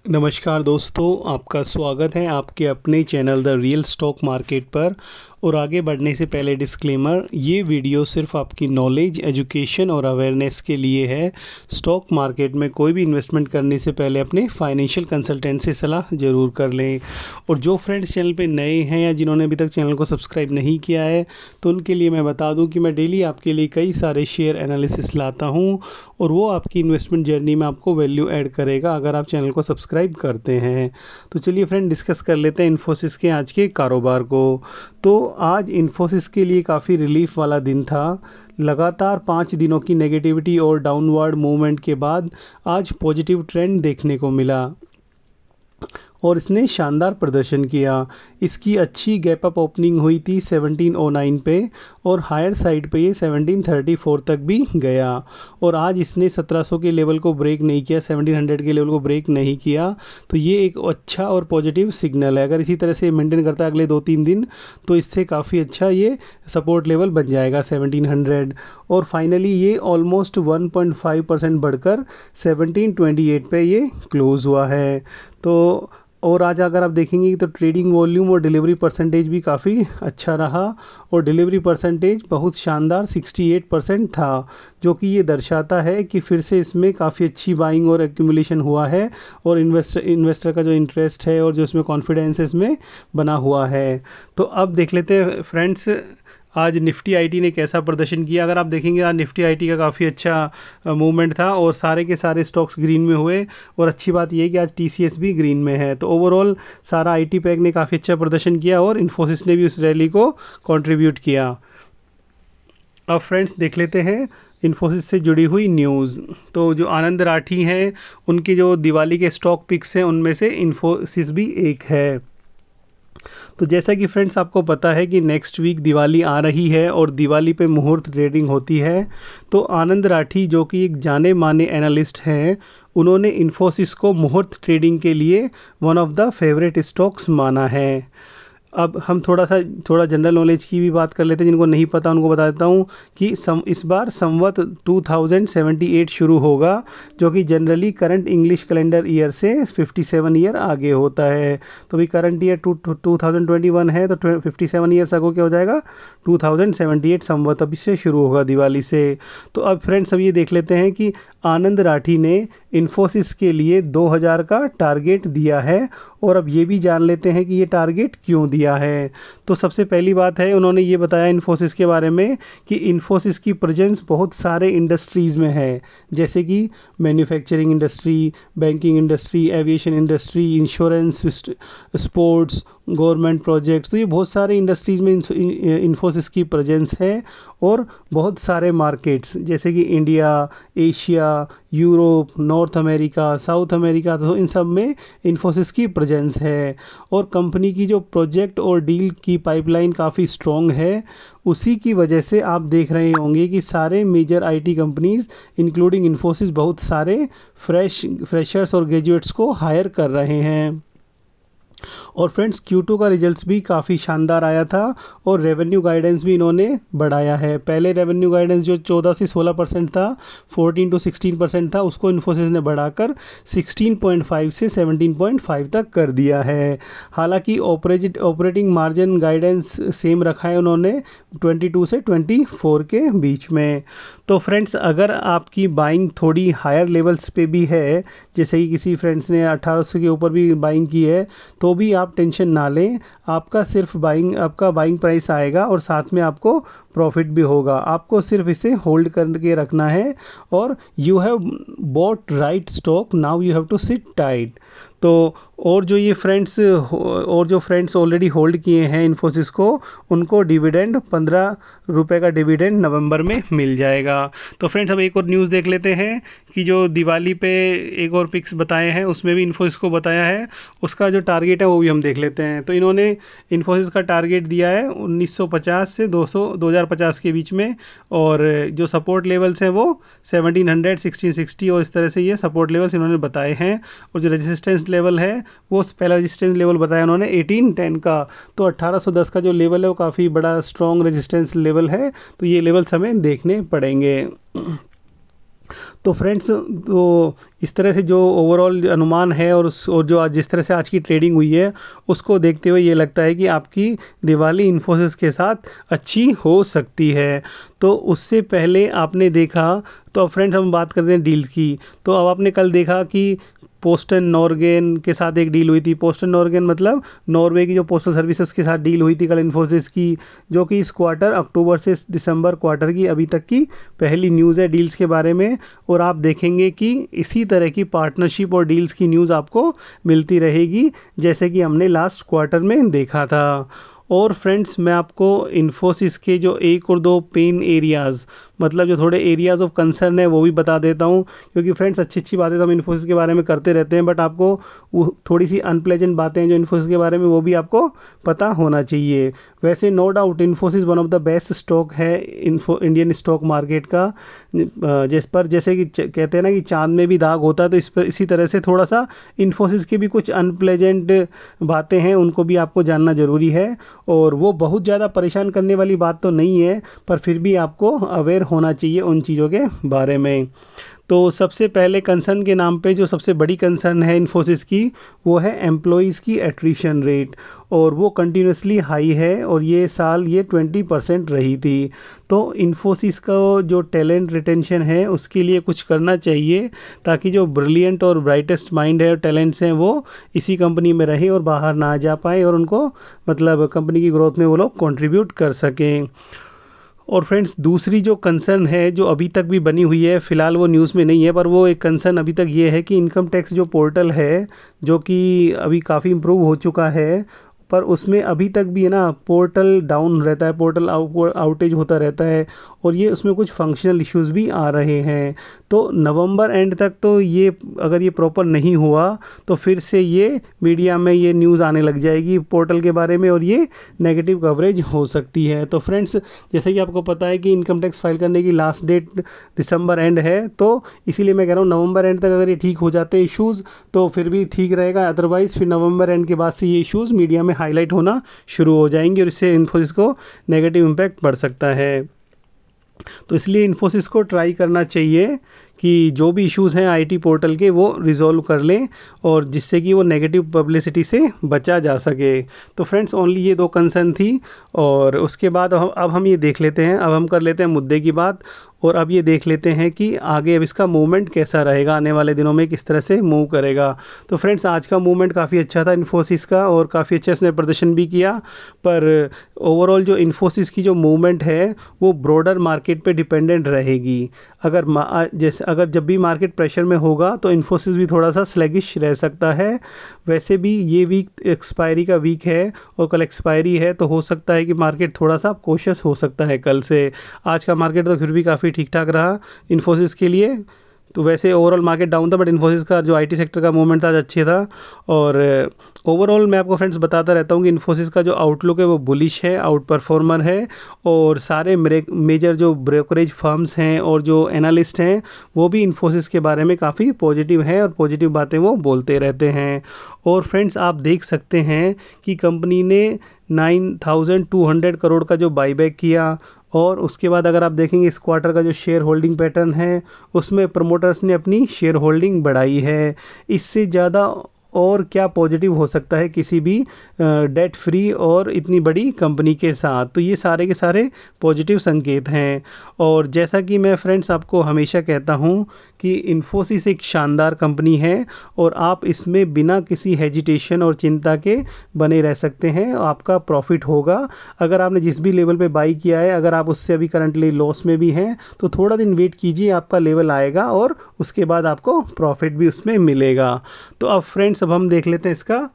नमस्कार दोस्तों, आपका स्वागत है आपके अपने channel the real stock market पर। और आगे बढ़ने से पहले डिस्क्लेमर, ये वीडियो सिर्फ आपकी नॉलेज, एजुकेशन और अवेयरनेस के लिए है। स्टॉक मार्केट में कोई भी इन्वेस्टमेंट करने से पहले अपने फाइनेंशियल कंसल्टेंट से सलाह ज़रूर कर लें। और जो फ्रेंड्स चैनल पे नए हैं या जिन्होंने अभी तक चैनल को सब्सक्राइब नहीं किया है, तो उनके लिए मैं बता दूं कि मैं डेली आपके लिए कई सारे शेयर एनालिसिस लाता हूं और वो आपकी इन्वेस्टमेंट जर्नी में आपको वैल्यू ऐड करेगा अगर आप चैनल को सब्सक्राइब करते हैं। तो चलिए फ्रेंड, डिस्कस कर लेते हैं इन्फोसिस के आज के कारोबार को। तो आज इन्फोसिस के लिए काफ़ी रिलीफ वाला दिन था। लगातार 5 दिनों की नेगेटिविटी और डाउनवर्ड मूवमेंट के बाद आज पॉजिटिव ट्रेंड देखने को मिला और इसने शानदार प्रदर्शन किया। इसकी अच्छी गैप अप ओपनिंग हुई थी 1709 पे और हायर साइड पे ये 1734 तक भी गया। और आज इसने 1700 के लेवल को ब्रेक नहीं किया, 1700 के लेवल को ब्रेक नहीं किया। तो ये एक अच्छा और पॉजिटिव सिग्नल है। अगर इसी तरह से मेंटेन करता है अगले 2-3 दिन, तो इससे काफ़ी अच्छा ये सपोर्ट लेवल बन जाएगा 1700। और फाइनली ये ऑलमोस्ट 1.5% बढ़कर 1728 पे ये क्लोज़ हुआ है। तो और आज अगर आप देखेंगे तो ट्रेडिंग वॉल्यूम और डिलीवरी परसेंटेज भी काफ़ी अच्छा रहा और डिलीवरी परसेंटेज बहुत शानदार 68% था, जो कि ये दर्शाता है कि फिर से इसमें काफ़ी अच्छी बाइंग और एक्यूमुलेशन हुआ है और इन्वेस्टर का जो इंटरेस्ट है और जो इसमें कॉन्फिडेंस इसमें बना हुआ है। तो अब देख लेते हैं फ्रेंड्स, आज निफ्टी आईटी ने कैसा प्रदर्शन किया। अगर आप देखेंगे आज निफ्टी आईटी का काफ़ी अच्छा मूवमेंट था और सारे के सारे स्टॉक्स ग्रीन में हुए। और अच्छी बात यह है कि आज टीसीएस भी ग्रीन में है। तो ओवरऑल सारा आईटी पैक ने काफ़ी अच्छा प्रदर्शन किया और इन्फोसिस ने भी उस रैली को कंट्रीब्यूट किया। अब फ्रेंड्स देख लेते हैं इन्फोसिस से जुड़ी हुई न्यूज़। तो जो आनंद राठी हैं, उनकी जो दिवाली के स्टॉक पिक्स हैं उनमें से इन्फोसिस भी एक है। तो जैसा कि फ्रेंड्स आपको पता है कि नेक्स्ट वीक दिवाली आ रही है और दिवाली पे मुहूर्त ट्रेडिंग होती है। तो आनंद राठी, जो कि एक जाने माने एनालिस्ट हैं, उन्होंने इन्फोसिस को मुहूर्त ट्रेडिंग के लिए one of the favourite stocks माना है। अब हम थोड़ा जनरल नॉलेज की भी बात कर लेते हैं। जिनको नहीं पता उनको बता देता हूँ कि इस बार संवत 2078 शुरू होगा, जो कि generally current English calendar year से 57 ईयर आगे होता है। तो अभी करंट ईयर 2021 है, तो 57 ईयर्स आगे क्या हो जाएगा, 2078 संवत अभी से शुरू होगा दिवाली से। तो अब फ्रेंड्स अब ये देख लेते हैं कि आनंद राठी ने इन्फोसिस के लिए 2000 का टारगेट दिया है और अब ये भी जान लेते हैं कि ये टारगेट क्यों दिया है। तो सबसे पहली बात है, उन्होंने ये बताया इन्फोसिस के बारे में कि इन्फोसिस की प्रेजेंस बहुत सारे इंडस्ट्रीज़ में है, जैसे कि manufacturing industry, banking industry, aviation industry, insurance, sports, government projects. तो ये बहुत सारे इंडस्ट्रीज़ में इन्फोसिस की प्रेजेंस है और बहुत सारे मार्केट्स जैसे कि India, Asia, Europe, north America, south America, तो इन सब में इन्फोसिस की प्रेजेंस है। और कंपनी की जो प्रोजेक्ट और डील की पाइपलाइन काफ़ी स्ट्रॉन्ग है। उसी की वजह से आप देख रहे होंगे कि सारे major IT companies including Infosys बहुत सारे फ्रेशर्स और ग्रेजुएट्स को हायर कर रहे हैं। और फ्रेंड्स Q2 का रिजल्ट्स भी काफ़ी शानदार आया था और रेवेन्यू गाइडेंस भी इन्होंने बढ़ाया है। पहले रेवेन्यू गाइडेंस जो 14 से 16% था, 14 to 16% था, उसको इन्फोसिस ने बढ़ाकर 16.5 से 17.5 तक कर दिया है। हालांकि ऑपरेटिंग मार्जिन गाइडेंस सेम रखा है उन्होंने 22 से 24 के बीच में। तो फ्रेंड्स अगर आपकी बाइंग थोड़ी हायर लेवल्स पे भी है, जैसे कि किसी फ्रेंड्स ने 1800 के ऊपर भी बाइंग की है, तो भी आप टेंशन ना लें। आपका बाइंग प्राइस आएगा और साथ में आपको प्रॉफिट भी होगा। आपको सिर्फ इसे होल्ड करके रखना है और you have bought right stock, now you have to sit tight. तो और जो फ्रेंड्स ऑलरेडी होल्ड किए हैं इन्फोसिस को, उनको डिविडेंड 15 रुपये का डिविडेंड नवंबर में मिल जाएगा। तो फ्रेंड्स अब एक और न्यूज़ देख लेते हैं कि जो दिवाली पे एक और पिक्स बताए हैं उसमें भी इन्फोसिस को बताया है, उसका जो टारगेट है वो भी हम देख लेते हैं। तो इन्होंने इन्फोसिस का टारगेट दिया है 1950 से 2050 के बीच में, और जो सपोर्ट लेवल्स हैं वो 1700, 1660 और इस तरह से ये सपोर्ट लेवल्स इन्होंने बताए हैं। और जो रेजिस्टेंस लेवल है वो पहला रेजिस्टेंस लेवल बताया उन्होंने 1810 का। तो 1810 का जो लेवल है वो काफ़ी बड़ा स्ट्रॉन्ग रेजिस्टेंस लेवल है। तो ये लेवल्स हमें देखने पड़ेंगे। तो फ्रेंड्स, तो इस तरह से जो ओवरऑल अनुमान है और जो आज जिस तरह से आज की ट्रेडिंग हुई है, उसको देखते हुए ये लगता है कि आपकी दिवाली इन्फोसिस के साथ अच्छी हो सकती है। तो उससे पहले आपने देखा, तो अब फ्रेंड्स हम बात करते हैं डील की। तो अब आपने कल देखा कि पोस्टन नॉर्गेन के साथ एक डील हुई थी। पोस्टन नॉर्गेन मतलब नॉर्वे की जो पोस्टल सर्विसेज के साथ डील हुई थी कल इन्फोसिस की, जो कि इस क्वार्टर अक्टूबर से दिसंबर क्वार्टर की अभी तक की पहली न्यूज़ है डील्स के बारे में। और आप देखेंगे कि इसी तरह की पार्टनरशिप और डील्स की न्यूज़ आपको मिलती रहेगी, जैसे कि हमने लास्ट क्वार्टर में देखा था। और फ्रेंड्स, मैं आपको इन्फोसिस के जो एक और दो पेन एरियाज़, मतलब जो थोड़े एरियाज़ ऑफ कंसर्न है, वो भी बता देता हूँ। क्योंकि फ्रेंड्स, अच्छी अच्छी बातें तो हम इन्फोसिस के बारे में करते रहते हैं, बट आपको वो थोड़ी सी अनप्लेजेंट बातें हैं जो इन्फोसिस के बारे में, वो भी आपको पता होना चाहिए। वैसे no doubt Infosys one of the best stock है इंडियन स्टॉक मार्केट का। जिस पर जैसे कि कहते हैं ना कि चांद में भी दाग होता है, तो इस पर इसी तरह से थोड़ा सा इन्फोसिस की भी कुछ अनप्लेजेंट बातें हैं, उनको भी आपको जानना ज़रूरी है। और वो बहुत ज़्यादा परेशान करने वाली बात तो नहीं है, पर फिर भी आपको अवेयर होना चाहिए उन चीज़ों के बारे में। तो सबसे पहले कंसर्न के नाम पे जो सबसे बड़ी कंसर्न है इन्फोसिस की, वो है एम्प्लॉयज़ की एट्रिशन रेट। और वो कंटिन्यूसली हाई है, और ये साल ये 20% रही थी। तो इन्फोसिस का जो टैलेंट रिटेंशन है, उसके लिए कुछ करना चाहिए, ताकि जो ब्रिलियंट और ब्राइटेस्ट माइंड है और टैलेंट्स हैं, वो इसी कंपनी में रहे और बाहर ना जा पाए, और उनको मतलब कंपनी की ग्रोथ में वो लोग कंट्रीब्यूट कर सकें। और फ्रेंड्स, दूसरी जो कंसर्न है जो अभी तक भी बनी हुई है, फ़िलहाल वो न्यूज़ में नहीं है, पर वो एक कंसर्न अभी तक ये है कि इनकम टैक्स जो पोर्टल है, जो कि अभी काफ़ी इम्प्रूव हो चुका है, पर उसमें अभी तक भी है ना, पोर्टल डाउन रहता है, पोर्टल आउटेज होता रहता है, और ये उसमें कुछ फंक्शनल इश्यूज़ भी आ रहे हैं। तो नवंबर एंड तक तो ये, अगर ये प्रॉपर नहीं हुआ, तो फिर से ये मीडिया में ये न्यूज़ आने लग जाएगी पोर्टल के बारे में, और ये नेगेटिव कवरेज हो सकती है। तो फ्रेंड्स, जैसे कि आपको पता है कि इनकम टैक्स फाइल करने की लास्ट डेट दिसंबर एंड है, तो इसीलिए मैं कह रहा हूँ नवंबर एंड तक अगर ये ठीक हो जाते हैं इश्यूज़, तो फिर भी ठीक रहेगा। अदरवाइज़ फिर नवंबर एंड के बाद से ये इश्यूज़ मीडिया में हाईलाइट होना शुरू हो जाएंगे, और इससे इन्फोसिस को नेगेटिव इम्पैक्ट पड़ सकता है। तो इसलिए इन्फोसिस को ट्राई करना चाहिए कि जो भी इश्यूज़ हैं आईटी पोर्टल के, वो रिजॉल्व कर लें, और जिससे कि वो नेगेटिव पब्लिसिटी से बचा जा सके। तो फ्रेंड्स, ओनली ये दो कंसर्न थी। और उसके बाद अब हम ये देख लेते हैं, अब हम कर लेते हैं मुद्दे की बात, और अब ये देख लेते हैं कि आगे अब इसका मूवमेंट कैसा रहेगा, आने वाले दिनों में किस तरह से मूव करेगा। तो फ्रेंड्स, आज का मूवमेंट काफ़ी अच्छा था इन्फोसिस का, और काफ़ी अच्छा इसने प्रदर्शन भी किया। पर ओवरऑल जो इन्फोसिस की जो मूवमेंट है, वो ब्रॉडर मार्केट पे डिपेंडेंट रहेगी। अगर जब भी मार्केट प्रेशर में होगा, तो इन्फोसिस भी थोड़ा सा स्लैगिश रह सकता है। वैसे भी ये वीक एक्सपायरी का वीक है, और कल एक्सपायरी है, तो हो सकता है कि मार्केट थोड़ा सा कोशियस हो सकता है कल से। आज का मार्केट तो फिर भी काफ़ी ठीक ठाक रहा इन्फोसिस के लिए। तो वैसे ओवरऑल मार्केट डाउन था, बट इन्फोसिस का जो आईटी सेक्टर का मूवमेंट था आज अच्छे था। और ओवरऑल मैं आपको फ्रेंड्स बताता रहता हूँ कि इन्फोसिस का जो आउटलुक है वो बुलिश है, आउट परफॉर्मर है। और सारे मेजर जो ब्रोकरेज फर्म्स हैं और जो एनालिस्ट हैं, वो भी इन्फोसिस के बारे में काफ़ी पॉजिटिव हैं, और पॉजिटिव बातें वो बोलते रहते हैं। और फ्रेंड्स, आप देख सकते हैं कि कंपनी ने 9,200 करोड़ का जो बाईबैक किया, और उसके बाद अगर आप देखेंगे इस क्वार्टर का जो शेयर होल्डिंग पैटर्न है, उसमें प्रमोटर्स ने अपनी शेयर होल्डिंग बढ़ाई है। इससे ज़्यादा और क्या पॉजिटिव हो सकता है किसी भी डेट फ्री और इतनी बड़ी कंपनी के साथ। तो ये सारे के सारे पॉजिटिव संकेत हैं। और जैसा कि मैं फ्रेंड्स आपको हमेशा कहता हूँ कि इन्फोसिस एक शानदार कंपनी है, और आप इसमें बिना किसी हेजिटेशन और चिंता के बने रह सकते हैं। आपका प्रॉफिट होगा अगर आपने जिस भी लेवल पे बाई किया है। अगर आप उससे अभी करंटली लॉस में भी हैं, तो थोड़ा दिन वेट कीजिए, आपका लेवल आएगा, और उसके बाद आपको प्रॉफिट भी उसमें मिलेगा। तो अब फ्रेंड्स, अब हम देख लेते हैं इसका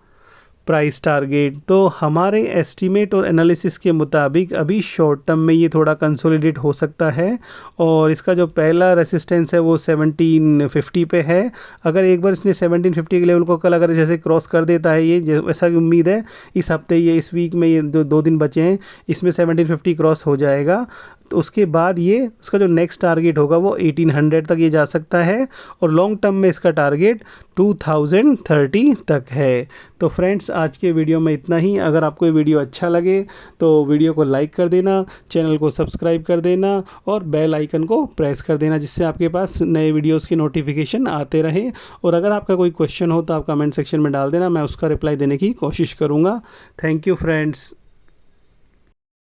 प्राइस टारगेट। तो हमारे एस्टीमेट और एनालिसिस के मुताबिक अभी शॉर्ट टर्म में ये थोड़ा कंसोलिडेट हो सकता है, और इसका जो पहला रेसिस्टेंस है वो 1750 पे है। अगर एक बार इसने 1750 के लेवल को कल अगर जैसे क्रॉस कर देता है, ये ऐसा की उम्मीद है इस हफ्ते, ये इस वीक में, ये दो दिन बचे हैं, इसमें 1750 क्रॉस हो जाएगा। तो उसके बाद ये उसका जो नेक्स्ट टारगेट होगा वो 1800 तक ये जा सकता है, और लॉन्ग टर्म में इसका टारगेट 2030 तक है। तो फ्रेंड्स, आज के वीडियो में इतना ही। अगर आपको ये वीडियो अच्छा लगे तो वीडियो को लाइक कर देना, चैनल को सब्सक्राइब कर देना और बेल आइकन को प्रेस कर देना, जिससे आपके पास नए वीडियोस की नोटिफिकेशन आते रहे। और अगर आपका कोई क्वेश्चन हो तो आप कमेंट सेक्शन में डाल देना, मैं उसका रिप्लाई देने की कोशिश करूँगा। Thank you friends.